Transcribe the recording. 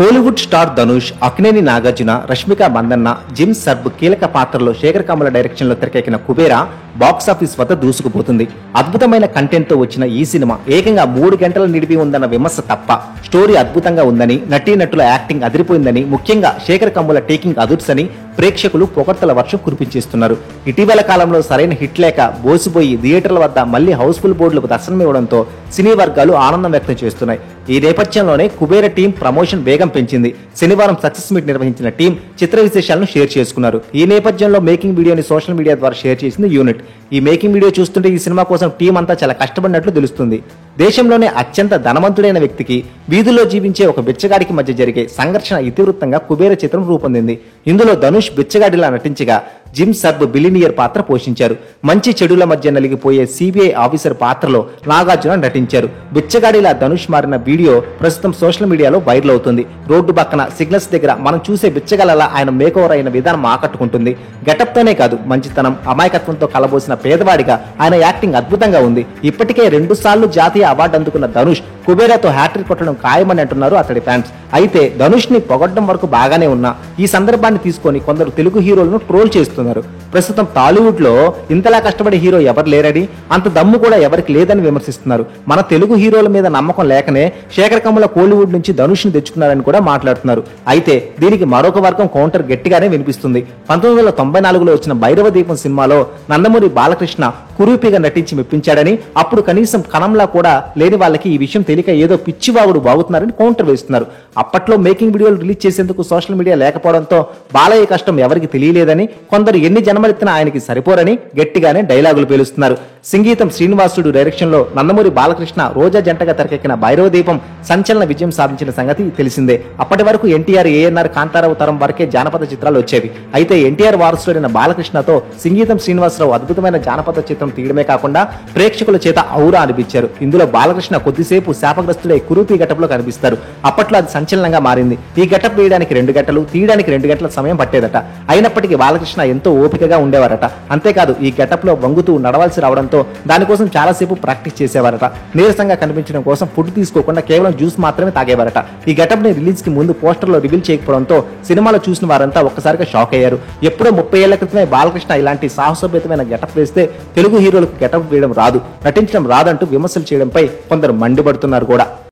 Kollywood star Dhanush, Akkineni Nagarjuna, Rashmika Mandanna, gym Sarbh కీలక పాత్రలో Sekhar Kammula direction లో తెరకెక్కిన కుబేరా బాక్సాఫీస్ వద్ద దూసుకుపోతుంది. అద్భుతమైన కంటెంట్ తో వచ్చిన ఈ సినిమా ఏకంగా 3 గంటల నిడిపి ఉందన్న విమర్శ తప్ప స్టోరీ అద్భుతంగా ఉందని, నటీనటుల యాక్టింగ్ అదిరిపోయిందని, ముఖ్యంగా శేఖర్ కమ్ముల టేకింగ్ అదుర్సని ప్రేక్షకులు పొగడ్తల వర్షం కురిపించేస్తున్నారు. ఇటీవల కాలంలో సరైన హిట్ లేక బోసిపోయి థియేటర్ల వద్ద మళ్లీ హౌస్ఫుల్ బోర్డులకు దర్శనమివ్వడంతో సినీ వర్గాలు ఆనందం వ్యక్తం చేస్తున్నాయి. ఈ నేపథ్యంలోనే కుబేర టీం ప్రమోషన్ వేగం పెంచింది. శనివారం సక్సెస్ మీట్ నిర్వహించిన టీం చిత్ర విశేషాలను షేర్ చేసుకున్నారు. ఈ నేపథ్యంలో మేకింగ్ వీడియోని సోషల్ మీడియా ద్వారా షేర్ చేసింది యూనిట్. ఈ మేకింగ్ వీడియో చూస్తుంటే ఈ సినిమా కోసం టీం అంతా చాలా కష్టపడినట్లు తెలుస్తుంది. దేశంలోనే అత్యంత ధనవంతుడైన వ్యక్తికి, వీధుల్లో జీవించే ఒక బిచ్చగాడికి మధ్య జరిగే సంఘర్షణ ఇతివృత్తంగా కుబేర చిత్రం రూపొందింది. ఇందులో ధనుష్ బిచ్చగాడిలా నటించగా జిమ్ సర్బ్ బిలినియర్ పాత్ర పోషించారు. మంచి చెడుల మధ్య నలిగిపోయే సిబిఐ ఆఫీసర్ పాత్రలో నాగార్జున నటించారు. బిచ్చగాడిలా ధనుష్ మారిన వీడియో ప్రస్తుతం సోషల్ మీడియాలో వైరల్ అవుతుంది. రోడ్డు పక్కన సిగ్నల్స్ దగ్గర మనం చూసే బిచ్చగాళ్ళలా ఆయన మేకోవర్ అయిన విధానం ఆకట్టుకుంటుంది. గెటప్ తోనే కాదు, మంచితనం, అమాయకత్వంతో కలబోసిన పేదవాడిగా ఆయన యాక్టింగ్ అద్భుతంగా ఉంది. ఇప్పటికే 2 సార్లు జాతీయ అవార్డు అందుకున్న ధనుష్ కుబేరాతో హ్యాట్రిక్ కొట్టడం ఖాయమని అంటున్నారు అతడి ఫ్యాన్స్. అయితే ధనుష్ ని పొగడ్డం వరకు బాగానే ఉన్నా ఈ సందర్భాన్ని తీసుకొని కొందరు తెలుగు హీరోలను ట్రోల్ చేస్తున్నారు. ప్రస్తుతం టాలీవుడ్ లో ఇంతలా కష్టపడే హీరో ఎవరు లేరని, అంత దమ్ము కూడా ఎవరికి లేదని విమర్శిస్తున్నారు. మన తెలుగు హీరోల మీద నమ్మకం లేకనే శేఖర్ కమ్ముల కోలీవుడ్ నుంచి ధనుష్ ని తెచ్చుకున్నారని కూడా మాట్లాడుతున్నారు. అయితే దీనికి మరొక వర్గం కౌంటర్ గట్టిగానే వినిపిస్తుంది. 1994లో వచ్చిన భైరవ దీపం సినిమాలో నందమూరి బాలకృష్ణ కురూపిగా నటించి మెప్పించాడని, అప్పుడు కనీసం కణంలా కూడా లేని వాళ్ళకి ఈ విషయం తెలియక ఏదో పిచ్చివాగుడు బాగుతున్నారని కౌంటర్ వేస్తున్నారు. అప్పట్లో మేకింగ్ వీడియోలు రిలీజ్ చేసేందుకు సోషల్ మీడియా లేకపోవడంతో బాలయ్య కష్టం ఎవరికి తెలియలేదని, కొందరు ఎన్ని జన్మలెత్తినా ఆయనకి సరిపోరని గట్టిగానే డైలాగులు పేలుస్తున్నారు. సంగీతం శ్రీనివాసుడు డైరెక్షన్ లో నందమూరి బాలకృష్ణ, రోజా జంటగా తెరకెక్కిన భైరవ దీపం సంచలన విజయం సాధించిన సంగతి తెలిసిందే. అప్పటి వరకు ఎన్టీఆర్, ఏఎన్ఆర్, కాంతారావు తరం వరకే జానపద చిత్రాలు వచ్చేవి. అయితే ఎన్టీఆర్ వారసుడైన బాలకృష్ణతో సంగీతం శ్రీనివాసరావు అద్భుతమైన జానపద చిత్రం తీయడమే కాకుండా ప్రేక్షకుల చేత ఔరా అనిపించారు. ఇందులో బాలకృష్ణ కొద్దిసేపు శాపగ్రస్తుడై కురూపి గెటప్ లో కనిపిస్తారు. అప్పట్లో అది సంచలనంగా మారింది. ఈ గెటప్ వేయడానికి 2 గంటలు, తీయడానికి 2 గంటల సమయం పట్టేదట. అయినప్పటికీ బాలకృష్ణ ఎంతో ఓపికగా ఉండేవారట. అంతేకాదు ఈ గెటప్ లో వంగుతూ నడవాల్సి రావడంతో దానికోసం చాలాసేపు ప్రాక్టీస్ చేసేవారట. నీరసంగా కనిపించడం కోసం ఫుడ్ తీసుకోకుండా కేవలం జ్యూస్ మాత్రమే తాగేవారట. ఈ గెటప్ ని రిలీజ్ కి ముందు పోస్టర్ లో రివీల్ చేయకపోవడంతో సినిమాలో చూసిన వారంతా ఒక్కసారిగా షాక్ అయ్యారు. ఎప్పుడో 30 ఏళ్ల క్రితమే బాలకృష్ణ ఇలాంటి సాహసోపేతమైన గెటప్ వేస్తే తెలుగు హీరోలకు గెటప్ వేయడం రాదు, నటించడం రాదంటూ విమర్శలు చేయడంపై కొందరు మండిపడుతున్నారు కూడా.